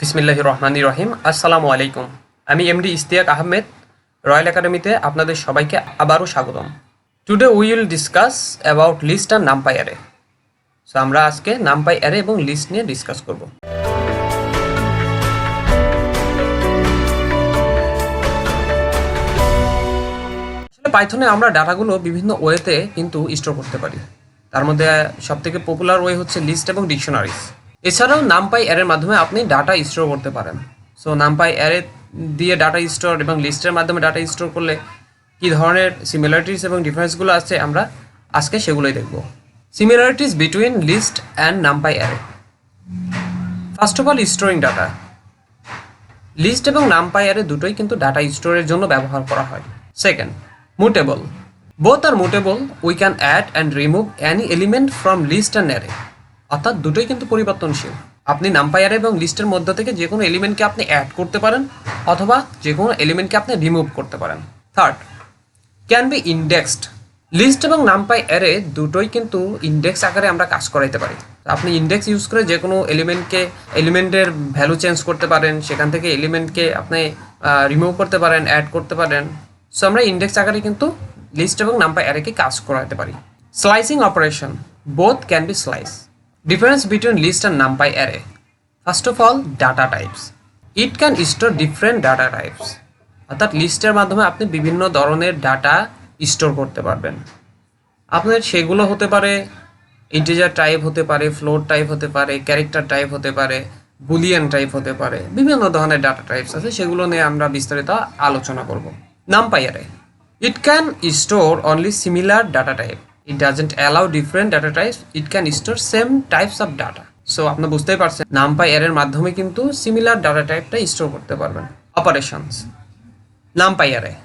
বিসমিল্লাহির রহমানির রহিম। আসসালামু আলাইকুম। আমি এমডি ইস্তিয়াক আহমেদ, রয়্যাল একাডেমিতে আপনাদের সবাইকে আবারও স্বাগতম। Today we will discuss about list and NumPy array. So আমরা আজকে নামপাই অ্যারে এবং লিস্ট নিয়ে ডিসকাস করব। আসলে পাইথনে আমরা ডাটাগুলো বিভিন্ন ওয়েতে কিন্তু স্টোর করতে পারি। তার মধ্যে সবথেকে পপুলার ওয়ে হচ্ছে লিস্ট এবং ডিকশনারিজ। এছাড়াও নামপাই অ্যারের মাধ্যমে আপনি ডাটা স্টোর করতে পারেন। সো নামপাই অ্যারে দিয়ে ডাটা স্টোর এবং লিস্টের মাধ্যমে ডাটা স্টোর করলে কী ধরনের সিমিলারিটিস এবং ডিফারেন্সগুলো আছে আমরা আজকে সেগুলোই দেখব। Similarities between list and NumPy array. First of all, storing data. List এবং নামপাই অ্যারে দুটোই কিন্তু ডাটা স্টোরের জন্য ব্যবহার করা হয়। Second, mutable. Both are mutable. We can add and remove any element from list and array. অর্থাৎ দুটোই কিন্তু পরিবর্তনশীল। আপনি নামপাই অ্যারে এবং লিস্টের মধ্য থেকে যে কোনো এলিমেন্টকে আপনি অ্যাড করতে পারেন অথবা যে কোনো এলিমেন্টকে আপনি রিমুভ করতে পারেন। Third, can be indexed. List এবং নামপাই অ্যারে দুটোই কিন্তু ইন্ডেক্স আকারে আমরা কাজ করাইতে পারি। আপনি ইন্ডেক্স ইউজ করে যে কোনো এলিমেন্টের ভ্যালু চেঞ্জ করতে পারেন, সেখান থেকে এলিমেন্টকে আপনি রিমুভ করতে পারেন, অ্যাড করতে পারেন। সো আমরা ইন্ডেক্স আকারে কিন্তু লিস্ট এবং নামপাই অ্যারেকে কাজ করাতে পারি। Slicing operation. Both can be slice. Difference between list and NumPy array. First of all, data types. It can store different data types. অর্থাৎ লিস্টের মাধ্যমে আপনি বিভিন্ন ধরনের ডাটা স্টোর করতে পারবেন। আপনার সেগুলো হতে পারে ইন্টিজার টাইপ, হতে পারে ফ্লোট টাইপ, হতে পারে ক্যারেক্টার টাইপ, হতে পারে বুলিয়ান টাইপ, হতে পারে বিভিন্ন ধরনের ডাটা টাইপস আছে, সেগুলো নিয়ে আমরা বিস্তারিত আলোচনা করব। NumPy array. It can store only similar data type. It doesn't allow different data types. It can store same types of data. So আপনি বুঝতেই পারছেন নামপাই অ্যারের মাধ্যমে কিন্তু সিমিলার ডাটা টাইপটা স্টোর করতে পারবেন। Operations. NumPy array.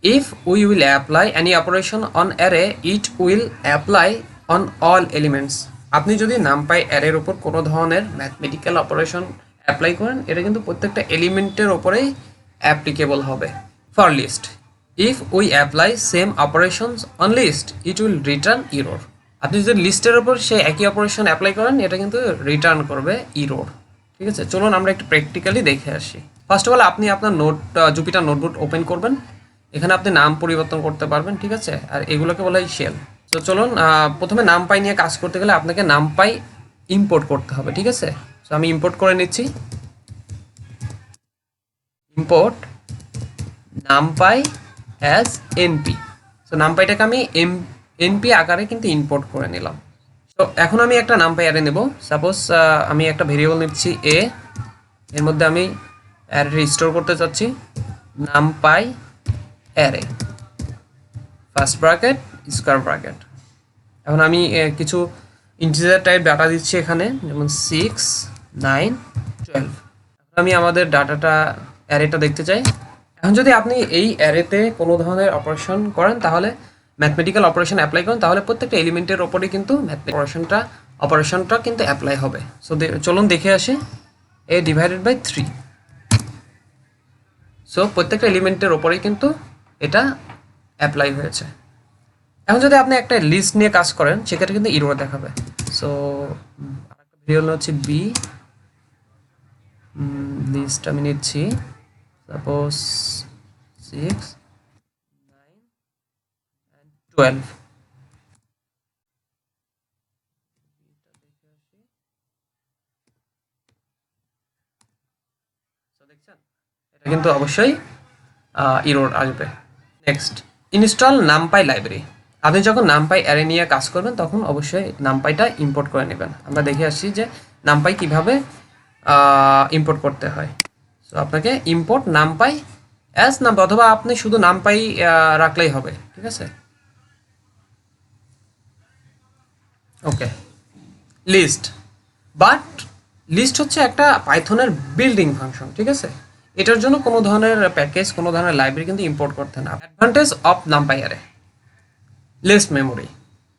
If we will apply any operation on array, it will apply on all elements. আপনি যদি নামপাই অ্যারের উপর কোনো ধরনের ম্যাথমেটিক্যাল অপারেশন অ্যাপ্লাই করেন, এটা কিন্তু প্রত্যেকটা এলিমেন্টের উপরেই অ্যাপ্লিকেবল হবে। For list, if we apply same operations on list, it will return error. আপনি যদি লিস্টের উপর সেই একই অপারেশন অ্যাপ্লাই করেন, এটা কিন্তু রিটার্ন করবে error। ঠিক আছে, চলুন আমরা একটু প্র্যাকটিক্যালি দেখে আসি। ফার্স্ট অফ অল, আপনি আপনার জুপিটার নোটবুক ওপেন করবেন। এখানে আপনি নাম পরিবর্তন করতে পারবেন, ঠিক আছে, আর এগুলোকে বলা হয় শেল। তো চলুন, প্রথমে নামপাই নিয়ে কাজ করতে গেলে আপনাকে নামপাই ইম্পোর্ট করতে হবে, ঠিক আছে। তো আমি ইম্পোর্ট করে নিচ্ছি। Import NumPy as NP. So নামপাইটাকে আমি এনপি আকারে কিন্তু ইম্পোর্ট করে নিলাম। তো এখন আমি একটা নামপাই অ্যারে নেব। সাপোজ আমি একটা ভেরিয়েবল নিচ্ছি এ, এর মধ্যে আমি অ্যারে স্টোর করতে চাচ্ছি NumPy array, first bracket square bracket. এখন আমি কিছু ইন্টিজার টাইপ ডাটা দিচ্ছি এখানে, যেমন 6, 9, 12। এখন আমি আমাদের ডাটাটা অ্যারেটা দেখতে চাই। এখন যদি আপনি এই অ্যারেতে কোনো ধরনের অপারেশন করেন, তাহলে ম্যাথমেটিক্যাল অপারেশন অ্যাপ্লাই করেন, তাহলে প্রত্যেকটা এলিমেন্টের ওপরেই কিন্তু অপারেশনটা কিন্তু অ্যাপ্লাই হবে। সো চলুন দেখে আসি। a divided by 3। সো প্রত্যেকটা এলিমেন্টের ওপরেই কিন্তু এটা অ্যাপ্লাই হয়েছে। এখন যদি আপনি একটা লিস্ট নিয়ে কাজ করেন, সেক্ষেত্রে কিন্তু এরর দেখাবে। সো আরেকটা ভেরিয়েবল হচ্ছে বি, লিস্ট আমি নিচ্ছি সাপোজ 6, 9 and 12। দেখছেন, এটা কিন্তু অবশ্যই এরর আসবে। Next, install NumPy library. আপনি যখন নামপাই অ্যারে নিয়ে কাজ করবেন, তখন অবশ্যই নামপাইটা ইম্পোর্ট করে নেবেন। আমরা দেখে আসছি যে নামপাই কিভাবে ইম্পোর্ট করতে হয়। সো আপনাকে ইম্পোর্ট নামপাই অ্যাজ নামপাই, অথবা আপনি শুধু নামপাই রাখলেই হবে, ঠিক আছে। ওকে, লিস্ট। বাট লিস্ট হচ্ছে একটা পাইথনের বিল্ডিং ফাংশন, ঠিক আছে। এটার জন্য কোনো ধরনের প্যাকেজ, কোনো ধরনের লাইব্রেরি কিন্তু ইম্পোর্ট করতে না। Advantage of NumPy array, less memory,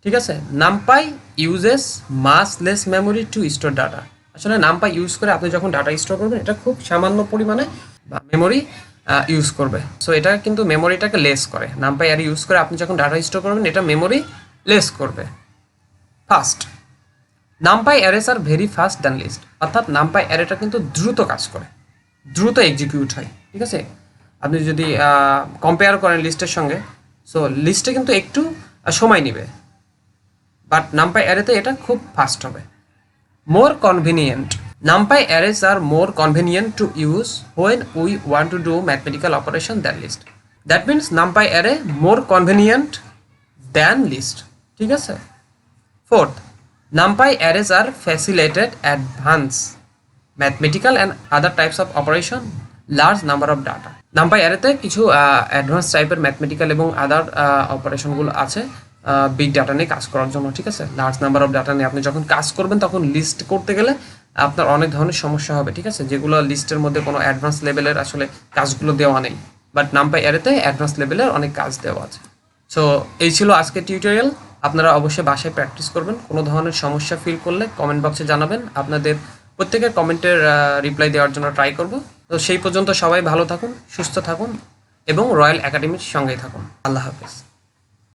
ঠিক আছে। NumPy uses much less memory to store data. আসলে নামপাই ইউজ করে আপনি যখন ডাটা স্টোর করবেন, এটা খুব সামান্য পরিমাণে মেমোরি ইউজ করবে। সো এটা কিন্তু মেমোরিটাকে লেস করে। নামপাই অ্যারে ইউজ করে আপনি যখন ডাটা স্টোর করবেন, এটা মেমোরি লেস করবে। Fast, NumPy arrays are very fast than list, অর্থাৎ নামপাই অ্যারেটা কিন্তু দ্রুত কাজ করে, দ্রুত এক্সিকিউট হয়, ঠিক আছে। আপনি যদি কম্পেয়ার করেন লিস্টের সঙ্গে, সো লিস্টে কিন্তু একটু সময় নেবে, বাট নামপাই অ্যারেতে এটা খুব ফাস্ট হবে। মোর convenient, NumPy arrays are more convenient to use when we want to do mathematical operation than list. That means NumPy array more convenient than list. ঠিক আছে। Fourth, NumPy arrays are facilitated advanced mathematical and other types of operation, large number of data. NumPy arrayতে কিছু advance টাইপের mathematical এবং আদার অপারেশনগুলো আছে big data নিয়ে কাজ করার জন্য, ঠিক আছে। লার্জ নাম্বার অফ ডাটা নিয়ে আপনি যখন কাজ করবেন তখন লিস্ট করতে গেলে আপনার অনেক ধরনের সমস্যা হবে, ঠিক আছে, যেগুলো লিস্টের মধ্যে কোনো অ্যাডভান্স লেভেলের আসলে কাজগুলো দেওয়া নেই, বাট NumPy অ্যারেতে অ্যাডভান্স লেভেলের অনেক কাজ দেওয়া আছে। সো এই ছিল আজকের টিউটোরিয়াল। আপনারা অবশ্যই বাসায় প্র্যাকটিস করবেন। কোনো ধরনের সমস্যা ফিল করলে কমেন্ট বক্সে জানাবেন, আপনাদের প্রত্যেকের কমেন্টের রিপ্লাই দেওয়ার জন্য ট্রাই করব। তো সেই পর্যন্ত সবাই ভালো থাকুন, সুস্থ থাকুন এবং রয়্যাল একাডেমির সঙ্গেই থাকুন। আল্লাহ হাফেজ।